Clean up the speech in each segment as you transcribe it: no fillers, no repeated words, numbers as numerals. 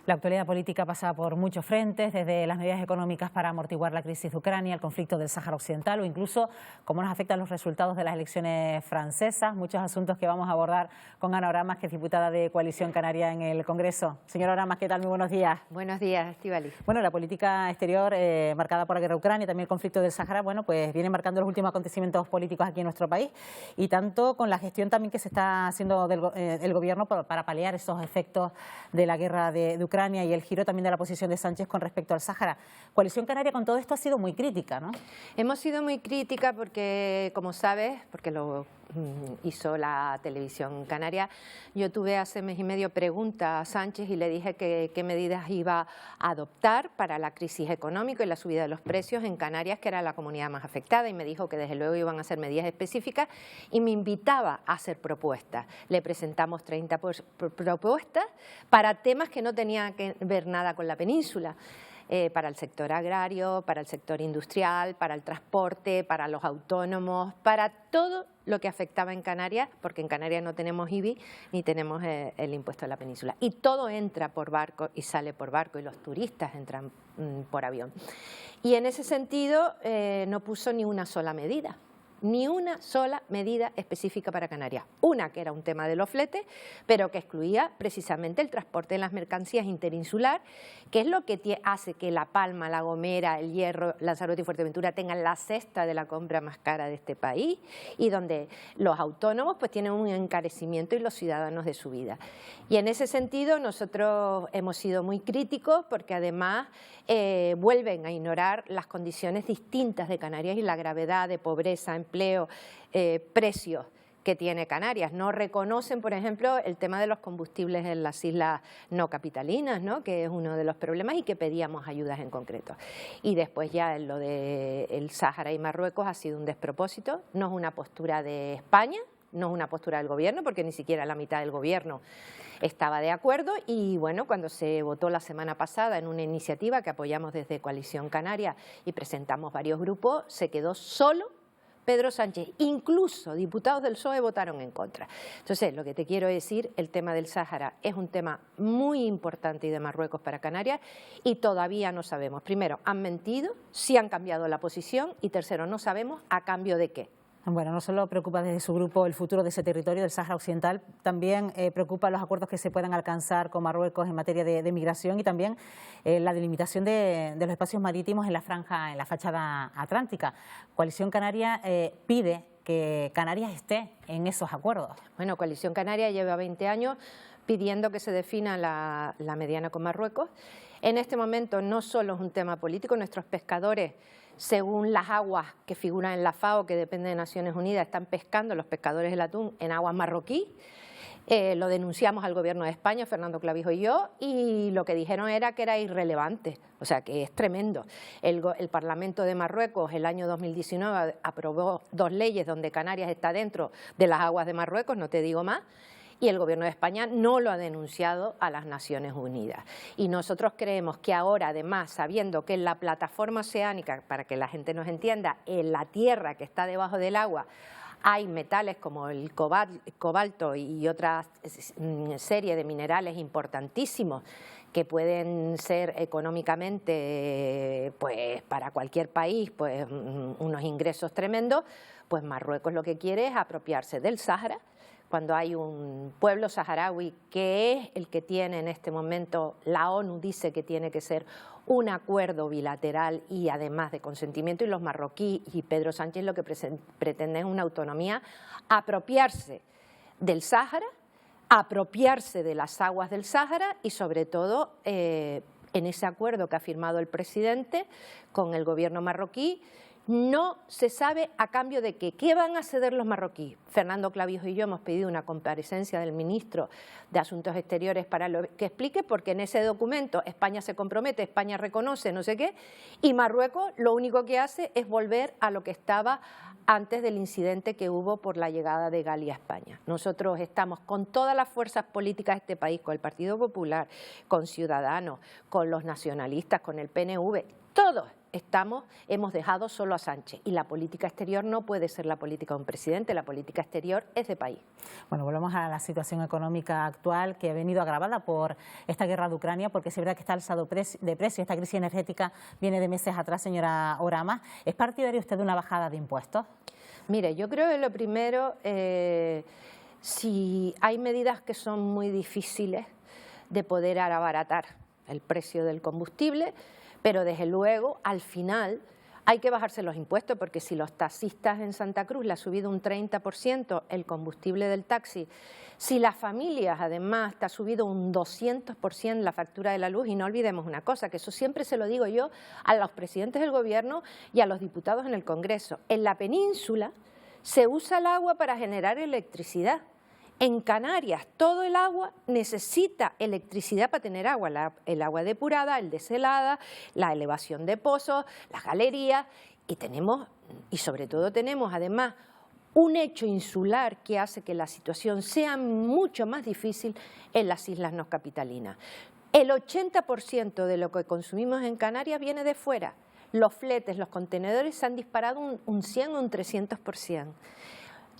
La actualidad política pasa por muchos frentes, desde las medidas económicas para amortiguar la crisis de Ucrania, el conflicto del Sáhara Occidental o incluso cómo nos afectan los resultados de las elecciones francesas. Muchos asuntos que vamos a abordar con Ana Oramas, que es diputada de Coalición Canaria en el Congreso. Señora Oramas, ¿qué tal? Muy buenos días. Buenos días, Estíbaliz. Bueno, la política exterior marcada por la guerra de Ucrania y también el conflicto del Sáhara, bueno, pues viene marcando los últimos acontecimientos políticos aquí en nuestro país y tanto con la gestión también que se está haciendo del gobierno para paliar esos efectos de la guerra de Ucrania y el giro también de la posición de Sánchez con respecto al Sáhara. Coalición Canaria con todo esto ha sido muy crítica, ¿no? Hemos sido muy crítica porque, como sabes, porque lo hizo la televisión canaria, yo tuve hace mes y medio pregunta a Sánchez y le dije qué medidas iba a adoptar para la crisis económica y la subida de los precios en Canarias, que era la comunidad más afectada, y me dijo que desde luego iban a hacer medidas específicas y me invitaba a hacer propuestas. Le presentamos 30 propuestas para temas que no tenían que ver nada con la península. Para el sector agrario, para el sector industrial, para el transporte, para los autónomos, para todo lo que afectaba en Canarias, porque en Canarias no tenemos IBI ni tenemos el impuesto de la península. Y todo entra por barco y sale por barco, y los turistas entran por avión. Y en ese sentido no puso ni una sola medida. Ni una sola medida específica para Canarias. Una que era un tema de los fletes, pero que excluía precisamente el transporte de las mercancías interinsular, que es lo que hace que La Palma, La Gomera, El Hierro, Lanzarote y Fuerteventura tengan la cesta de la compra más cara de este país, y donde los autónomos pues tienen un encarecimiento y los ciudadanos de su vida. Y en ese sentido nosotros hemos sido muy críticos porque además vuelven a ignorar las condiciones distintas de Canarias y la gravedad de pobreza, empleo, precios que tiene Canarias. No reconocen, por ejemplo, el tema de los combustibles en las islas no capitalinas, ¿no?, que es uno de los problemas y que pedíamos ayudas en concreto. Y después ya lo del Sáhara y Marruecos ha sido un despropósito, no es una postura de España, no es una postura del gobierno, porque ni siquiera la mitad del gobierno estaba de acuerdo. Y bueno, cuando se votó la semana pasada en una iniciativa que apoyamos desde Coalición Canaria y presentamos varios grupos, se quedó solo Pedro Sánchez. Incluso diputados del PSOE votaron en contra. Entonces, lo que te quiero decir, el tema del Sáhara es un tema muy importante y de Marruecos para Canarias, y todavía no sabemos, primero, han mentido, si han cambiado la posición, y tercero, no sabemos a cambio de qué. Bueno, no solo preocupa desde su grupo el futuro de ese territorio, del Sáhara Occidental, también preocupa los acuerdos que se puedan alcanzar con Marruecos en materia de migración y también la delimitación de los espacios marítimos en la franja, en la fachada atlántica. Coalición Canaria pide que Canarias esté en esos acuerdos. Bueno, Coalición Canaria lleva 20 años pidiendo que se defina la mediana con Marruecos. En este momento no solo es un tema político, nuestros pescadores, según las aguas que figuran en la FAO, que depende de Naciones Unidas, están pescando, los pescadores del atún, en aguas marroquí. Lo denunciamos al gobierno de España, Fernando Clavijo y yo, y lo que dijeron era que era irrelevante, o sea que es tremendo. El Parlamento de Marruecos el año 2019 aprobó 2 leyes donde Canarias está dentro de las aguas de Marruecos, no te digo más, y el gobierno de España no lo ha denunciado a las Naciones Unidas. Y nosotros creemos que ahora, además, sabiendo que en la plataforma oceánica, para que la gente nos entienda, en la tierra que está debajo del agua, hay metales como el cobalto y otra serie de minerales importantísimos que pueden ser económicamente, pues para cualquier país, pues unos ingresos tremendos, pues Marruecos lo que quiere es apropiarse del Sáhara, cuando hay un pueblo saharaui que es el que tiene en este momento, la ONU dice que tiene que ser un acuerdo bilateral y además de consentimiento, y los marroquíes y Pedro Sánchez lo que pretenden es una autonomía, apropiarse del Sáhara, apropiarse de las aguas del Sáhara y sobre todo en ese acuerdo que ha firmado el presidente con el gobierno marroquí. No se sabe a cambio de qué van a ceder los marroquíes. Fernando Clavijo y yo hemos pedido una comparecencia del ministro de Asuntos Exteriores para que explique, porque en ese documento España se compromete, España reconoce, no sé qué, y Marruecos lo único que hace es volver a lo que estaba antes del incidente que hubo por la llegada de Gali a España. Nosotros estamos con todas las fuerzas políticas de este país, con el Partido Popular, con Ciudadanos, con los nacionalistas, con el PNV, todos hemos dejado solo a Sánchez, y la política exterior no puede ser la política de un presidente, la política exterior es de país. Bueno, volvemos a la situación económica actual, que ha venido agravada por esta guerra de Ucrania, porque es verdad que está alzado de precio, esta crisis energética viene de meses atrás, señora Orama. ¿Es partidario usted de una bajada de impuestos? Mire, yo creo que lo primero, si hay medidas que son muy difíciles de poder abaratar el precio del combustible, pero desde luego al final hay que bajarse los impuestos, porque si los taxistas en Santa Cruz le ha subido un 30% el combustible del taxi, si las familias además te ha subido un 200% la factura de la luz, y no olvidemos una cosa, que eso siempre se lo digo yo a los presidentes del gobierno y a los diputados en el Congreso, en la península se usa el agua para generar electricidad. En Canarias todo el agua necesita electricidad para tener agua, el agua depurada, el desalada, la elevación de pozos, las galerías, y sobre todo tenemos además un hecho insular que hace que la situación sea mucho más difícil en las islas no capitalinas. El 80% de lo que consumimos en Canarias viene de fuera. Los fletes, los contenedores se han disparado un 100 o un 300%.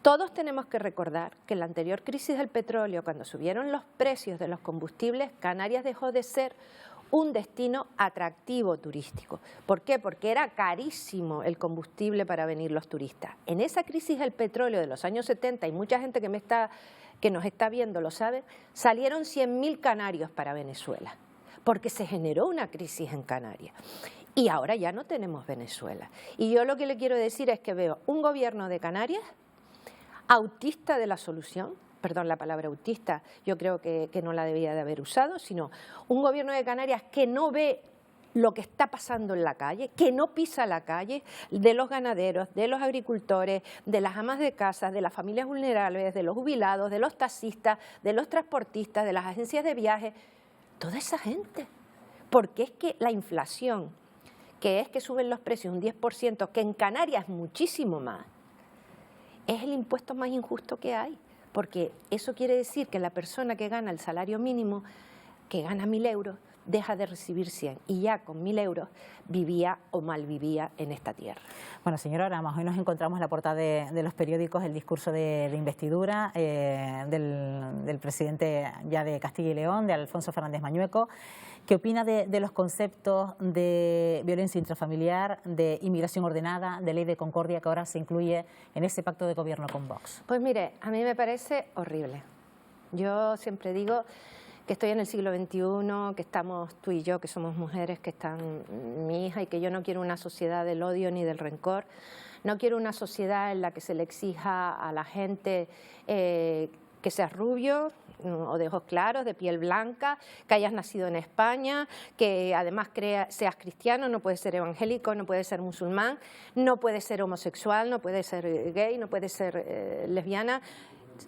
Todos tenemos que recordar que en la anterior crisis del petróleo, cuando subieron los precios de los combustibles, Canarias dejó de ser un destino atractivo turístico. ¿Por qué? Porque era carísimo el combustible para venir los turistas. En esa crisis del petróleo de los años 70, y mucha gente que nos está viendo lo sabe, salieron 100.000 canarios para Venezuela, porque se generó una crisis en Canarias. Y ahora ya no tenemos Venezuela. Y yo lo que le quiero decir es que veo un gobierno de Canarias autista de la solución, perdón la palabra autista, yo creo que no la debía de haber usado, sino un gobierno de Canarias que no ve lo que está pasando en la calle, que no pisa la calle, de los ganaderos, de los agricultores, de las amas de casa, de las familias vulnerables, de los jubilados, de los taxistas, de los transportistas, de las agencias de viajes, toda esa gente. Porque es que la inflación, que es que suben los precios un 10%, que en Canarias es muchísimo más, es el impuesto más injusto que hay, porque eso quiere decir que la persona que gana el salario mínimo, que gana 1.000 euros, deja de recibir 100, y ya con 1.000 euros vivía o malvivía en esta tierra. Bueno, señora Orama, hoy nos encontramos en la portada de los periódicos el discurso de investidura del presidente ya de Castilla y León, de Alfonso Fernández Mañueco. ¿Qué opina de los conceptos de violencia intrafamiliar, de inmigración ordenada, de ley de concordia que ahora se incluye en ese pacto de gobierno con Vox? Pues mire, a mí me parece horrible. Yo siempre digo que estoy en el siglo XXI, que estamos tú y yo, que somos mujeres, que están mi hija, y que yo no quiero una sociedad del odio ni del rencor. No quiero una sociedad en la que se le exija a la gente que seas rubio o de ojos claros, de piel blanca, que hayas nacido en España, que además seas cristiano, no puedes ser evangélico, no puedes ser musulmán, no puedes ser homosexual, no puedes ser gay, no puedes ser lesbiana.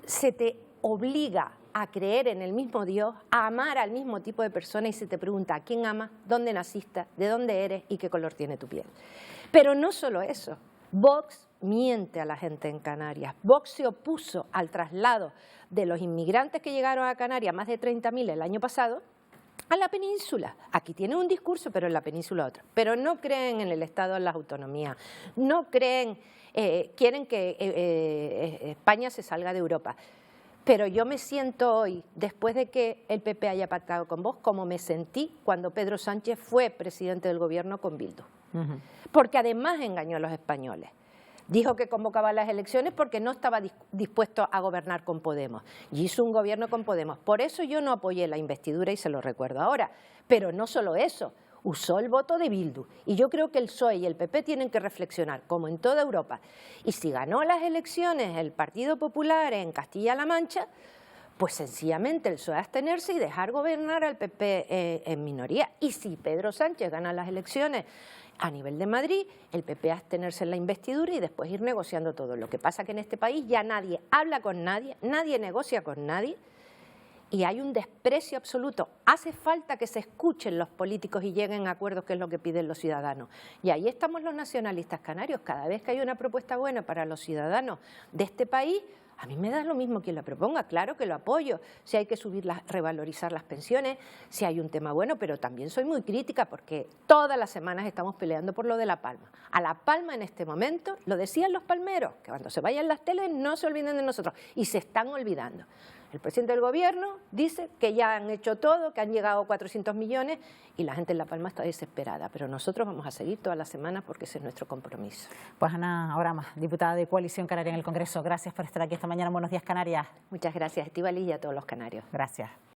Se te obliga a creer en el mismo Dios, a amar al mismo tipo de persona, y se te pregunta a quién amas, dónde naciste, de dónde eres y qué color tiene tu piel. Pero no solo eso, Vox miente a la gente en Canarias. Vox se opuso al traslado de los inmigrantes que llegaron a Canarias, más de 30.000 el año pasado, a la península. Aquí tienen un discurso, pero en la península otro. Pero no creen en el Estado, en las autonomías, no creen, quieren que España se salga de Europa. Pero yo me siento hoy, después de que el PP haya pactado con Vox, como me sentí cuando Pedro Sánchez fue presidente del gobierno con Bildu. Porque además engañó a los españoles. Dijo que convocaba las elecciones porque no estaba dispuesto a gobernar con Podemos. Y hizo un gobierno con Podemos. Por eso yo no apoyé la investidura, y se lo recuerdo ahora. Pero no solo eso, usó el voto de Bildu. Y yo creo que el PSOE y el PP tienen que reflexionar, como en toda Europa. Y si ganó las elecciones el Partido Popular en Castilla-La Mancha, pues sencillamente el PSOE abstenerse y dejar gobernar al PP en minoría. Y si Pedro Sánchez gana las elecciones a nivel de Madrid, el PP abstenerse en la investidura y después ir negociando todo. Lo que pasa es que en este país ya nadie habla con nadie, nadie negocia con nadie, y hay un desprecio absoluto. Hace falta que se escuchen los políticos y lleguen a acuerdos, que es lo que piden los ciudadanos. Y ahí estamos los nacionalistas canarios. Cada vez que hay una propuesta buena para los ciudadanos de este país, A mí me da lo mismo quien lo proponga, claro que lo apoyo, si hay que revalorizar las pensiones, si hay un tema bueno, pero también soy muy crítica porque todas las semanas estamos peleando por lo de La Palma. A La Palma en este momento, lo decían los palmeros, que cuando se vayan las teles no se olviden de nosotros, y se están olvidando. El presidente del gobierno dice que ya han hecho todo, que han llegado 400 millones y la gente en La Palma está desesperada, pero nosotros vamos a seguir todas las semanas porque ese es nuestro compromiso. Pues Ana Abrama, diputada de Coalición Canaria en el Congreso, gracias por estar aquí esta mañana en Buenos Días Canarias. Muchas gracias, Estíbaliz, y a todos los canarios. Gracias.